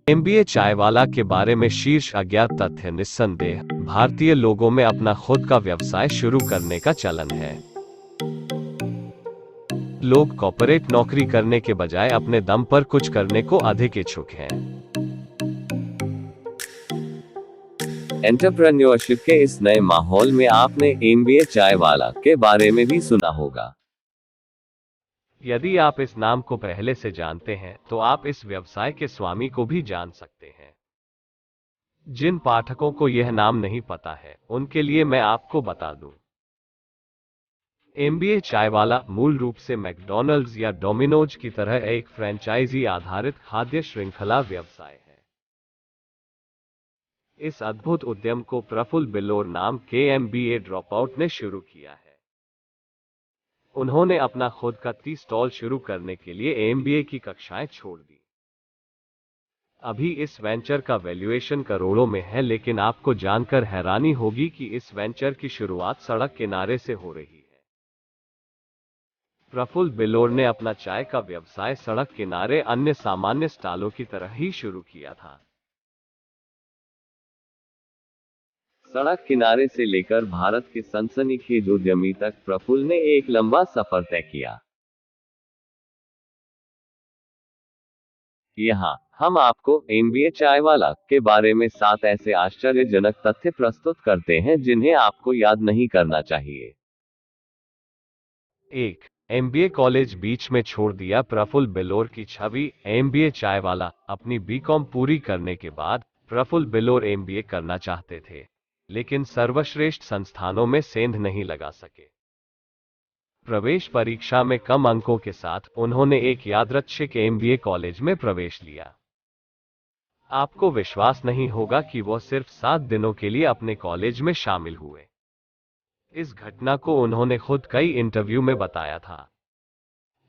MBA चायवाला के बारे में शीर्ष अज्ञात तथ्य। निस्संदेह भारतीय लोगों में अपना खुद का व्यवसाय शुरू करने का चलन है। लोग कॉर्पोरेट नौकरी करने के बजाय अपने दम पर कुछ करने को अधिक इच्छुक हैं। एंटरप्रेन्योरशिप के इस नए माहौल में आपने एमबीए चायवाला के बारे में भी सुना होगा। यदि आप इस नाम को पहले से जानते हैं तो आप इस व्यवसाय के स्वामी को भी जान सकते हैं। जिन पाठकों को यह नाम नहीं पता है उनके लिए मैं आपको बता दूं। एमबीए चायवाला मूल रूप से मैकडॉनल्ड्स या डोमिनोज की तरह एक फ्रेंचाइजी आधारित खाद्य श्रृंखला व्यवसाय है। इस अद्भुत उद्यम को प्रफुल्ल बिल्लोर नाम के एमबीए ड्रॉपआउट ने शुरू किया है। उन्होंने अपना खुद का टी स्टॉल शुरू करने के लिए एमबीए की कक्षाएं छोड़ दी। अभी इस वेंचर का वैल्यूएशन करोड़ों में है, लेकिन आपको जानकर हैरानी होगी कि इस वेंचर की शुरुआत सड़क किनारे से हो रही है। प्रफुल्ल बिल्लोर ने अपना चाय का व्यवसाय सड़क किनारे अन्य सामान्य स्टॉलों की तरह ही शुरू किया था। सड़क किनारे से लेकर भारत के सनसनीखेज उद्यमी तक प्रफुल्ल ने एक लंबा सफर तय किया। यहाँ हम आपको एमबीए चायवाला के बारे में 7 ऐसे आश्चर्यजनक तथ्य प्रस्तुत करते हैं जिन्हें आपको याद नहीं करना चाहिए। 1. एमबीए कॉलेज बीच में छोड़ दिया। प्रफुल्ल बिल्लोर की छवि। एमबीए चायवाला। अपनी बीकॉम पूरी करने के बाद प्रफुल्ल बिल्लोर एमबीए करना चाहते थे, लेकिन सर्वश्रेष्ठ संस्थानों में सेंध नहीं लगा सके। प्रवेश परीक्षा में कम अंकों के साथ उन्होंने एक यादृच्छिक एमबीए कॉलेज में प्रवेश लिया। आपको विश्वास नहीं होगा कि वो सिर्फ 7 दिनों के लिए अपने कॉलेज में शामिल हुए। इस घटना को उन्होंने खुद कई इंटरव्यू में बताया था।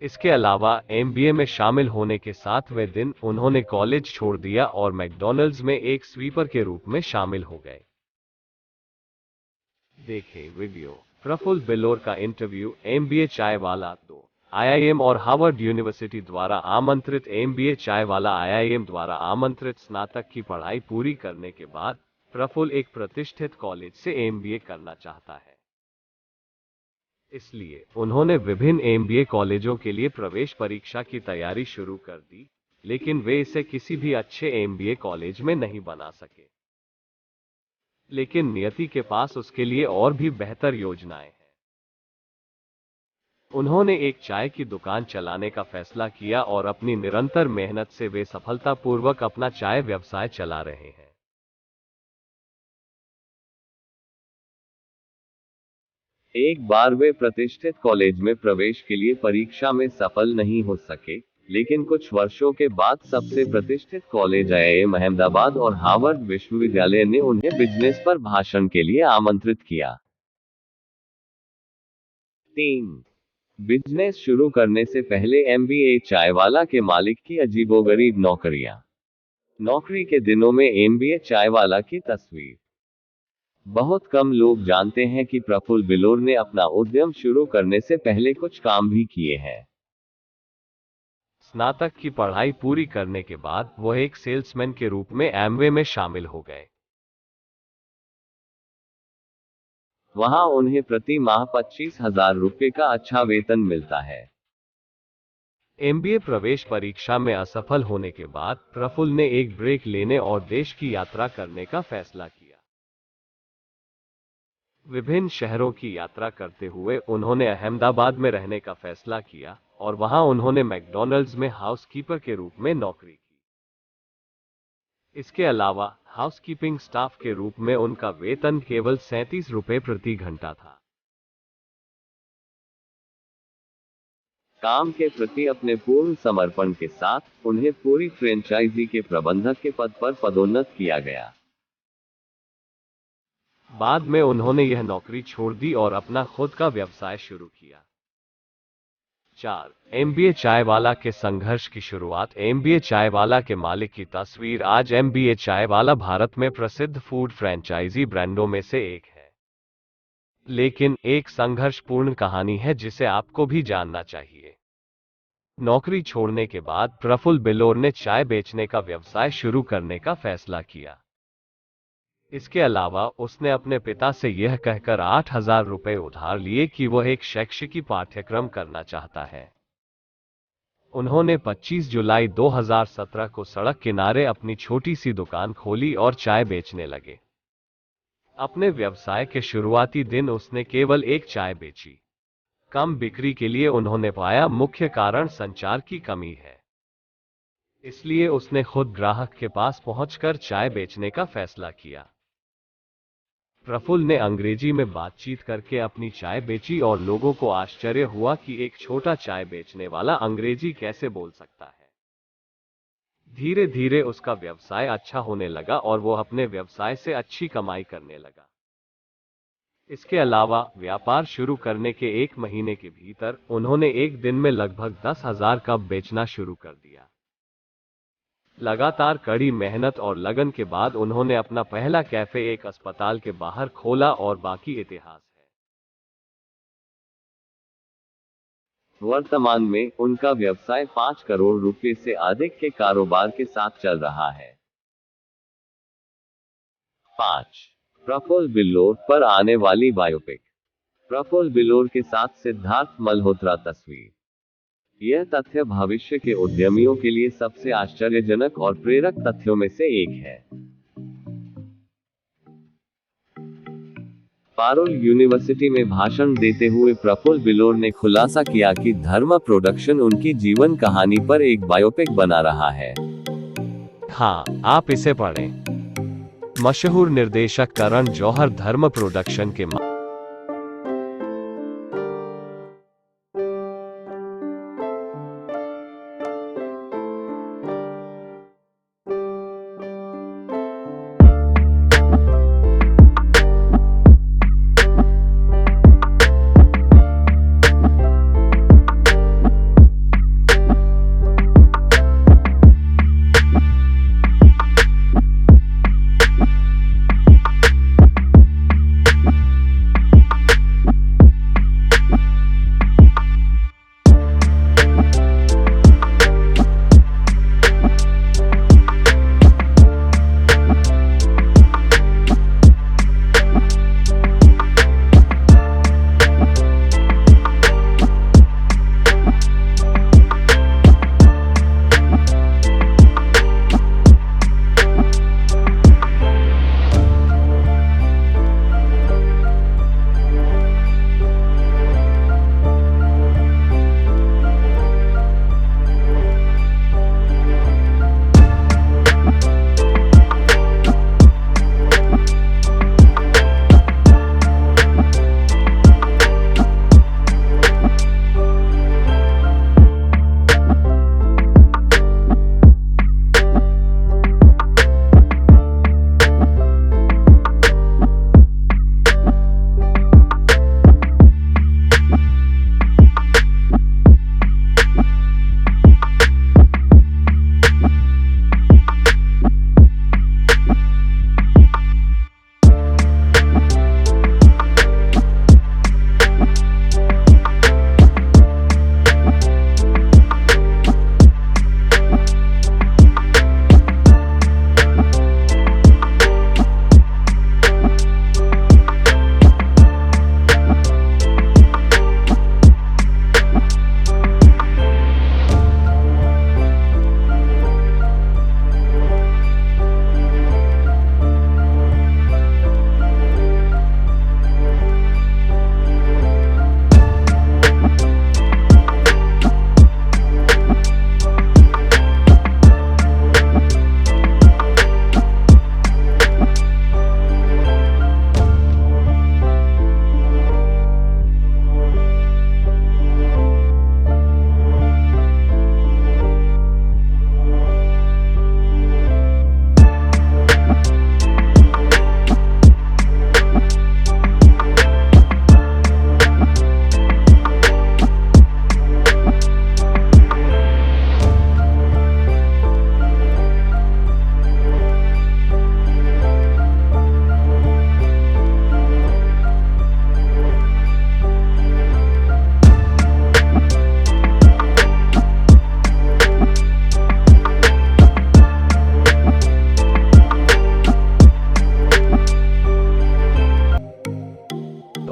इसके अलावा एमबीए में शामिल होने के 7वें दिन उन्होंने कॉलेज छोड़ दिया और मैकडॉनल्ड्स में एक स्वीपर के रूप में शामिल हो गए। देखें वीडियो। प्रफुल्ल बिल्लोर का इंटरव्यू। एमबीए चायवाला 2 आईआईएम और हार्वर्ड यूनिवर्सिटी द्वारा आमंत्रित। एमबीए चायवाला आईआईएम द्वारा आमंत्रित। स्नातक की पढ़ाई पूरी करने के बाद प्रफुल्ल एक प्रतिष्ठित कॉलेज से एमबीए करना चाहता है, इसलिए उन्होंने विभिन्न एमबीए कॉलेजों के लिए प्रवेश परीक्षा की तैयारी शुरू कर दी, लेकिन वे इसे किसी भी अच्छे एमबीए कॉलेज में नहीं बना सके। लेकिन नियति के पास उसके लिए और भी बेहतर योजनाएं हैं। उन्होंने एक चाय की दुकान चलाने का फैसला किया और अपनी निरंतर मेहनत से वे सफलतापूर्वक अपना चाय व्यवसाय चला रहे हैं। एक बार वे प्रतिष्ठित कॉलेज में प्रवेश के लिए परीक्षा में सफल नहीं हो सके, लेकिन कुछ वर्षों के बाद सबसे प्रतिष्ठित कॉलेज आईआईएम अहमदाबाद और हार्वर्ड विश्वविद्यालय ने उन्हें बिजनेस पर भाषण के लिए आमंत्रित किया। 3. बिजनेस शुरू करने से पहले एमबीए चायवाला के मालिक की अजीबोगरीब नौकरियां। नौकरी के दिनों में एमबीए चायवाला की तस्वीर। बहुत कम लोग जानते हैं कि प्रफुल्ल बिल्लोर ने अपना उद्यम शुरू करने से पहले कुछ काम भी किए हैं। स्नातक की पढ़ाई पूरी करने के बाद वह एक सेल्समैन के रूप में एमवे में शामिल हो गए। वहां उन्हें प्रति माह 25,000 रुपये का अच्छा वेतन मिलता है। एमबीए प्रवेश परीक्षा में असफल होने के बाद प्रफुल्ल ने एक ब्रेक लेने और देश की यात्रा करने का फैसला किया। विभिन्न शहरों की यात्रा करते हुए उन्होंने अहमदाबाद में रहने का फैसला किया और वहां उन्होंने मैकडॉनल्ड्स में हाउसकीपर के रूप में नौकरी की। इसके अलावा हाउसकीपिंग स्टाफ के रूप में उनका वेतन केवल 37 रुपये प्रति घंटा था। काम के प्रति अपने पूर्ण समर्पण के साथ उन्हें पूरी फ्रेंचाइजी के प्रबंधक के पद पर पदोन्नत किया गया। बाद में उन्होंने यह नौकरी छोड़ दी और अपना खुद का व्यवसाय शुरू किया। 4. एमबीए चायवाला के संघर्ष की शुरुआत। एमबीए चायवाला के मालिक की तस्वीर। आज एमबीए चायवाला भारत में प्रसिद्ध फूड फ्रेंचाइजी ब्रांडों में से एक है, लेकिन एक संघर्षपूर्ण कहानी है जिसे आपको भी जानना चाहिए। नौकरी छोड़ने के बाद प्रफुल्ल बेलोर ने चाय बेचने का व्यवसाय शुरू करने का फैसला किया। इसके अलावा उसने अपने पिता से यह कहकर 8,000 रुपये उधार लिए कि वह एक शैक्षिकी पाठ्यक्रम करना चाहता है। उन्होंने 25 जुलाई 2017 को सड़क किनारे अपनी छोटी सी दुकान खोली और चाय बेचने लगे। अपने व्यवसाय के शुरुआती दिन उसने केवल एक चाय बेची। कम बिक्री के लिए उन्होंने पाया मुख्य कारण संचार की कमी है। इसलिए उसने खुद ग्राहक के पास पहुंचकर चाय बेचने का फैसला किया। प्रफुल्ल ने अंग्रेजी में बातचीत करके अपनी चाय बेची और लोगों को आश्चर्य हुआ कि एक छोटा चाय बेचने वाला अंग्रेजी कैसे बोल सकता है। धीरे धीरे उसका व्यवसाय अच्छा होने लगा और वो अपने व्यवसाय से अच्छी कमाई करने लगा। इसके अलावा व्यापार शुरू करने के 1 महीने के भीतर उन्होंने एक दिन में लगभग 10,000 कप बेचना शुरू कर दिया। लगातार कड़ी मेहनत और लगन के बाद उन्होंने अपना पहला कैफे एक अस्पताल के बाहर खोला और बाकी इतिहास है। वर्तमान में उनका व्यवसाय 5 करोड़ रुपए से अधिक के कारोबार के साथ चल रहा है। 5. प्रफुल्ल बेलोर पर आने वाली बायोपिक। प्रफुल्ल बेलोर के साथ सिद्धार्थ मल्होत्रा तस्वीर। यह तथ्य भविष्य के उद्यमियों के लिए सबसे आश्चर्यजनक और प्रेरक तथ्यों में से एक है। पारुल यूनिवर्सिटी में भाषण देते हुए प्रफुल्ल बेलोर ने खुलासा किया कि धर्मा प्रोडक्शन उनकी जीवन कहानी पर एक बायोपिक बना रहा है। हाँ, आप इसे पढ़ें। मशहूर निर्देशक करण जौहर धर्म प्रोडक्शन के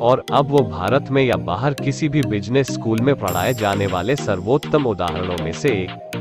और अब वो भारत में या बाहर किसी भी बिजनेस स्कूल में पढ़ाए जाने वाले सर्वोत्तम उदाहरणों में से एक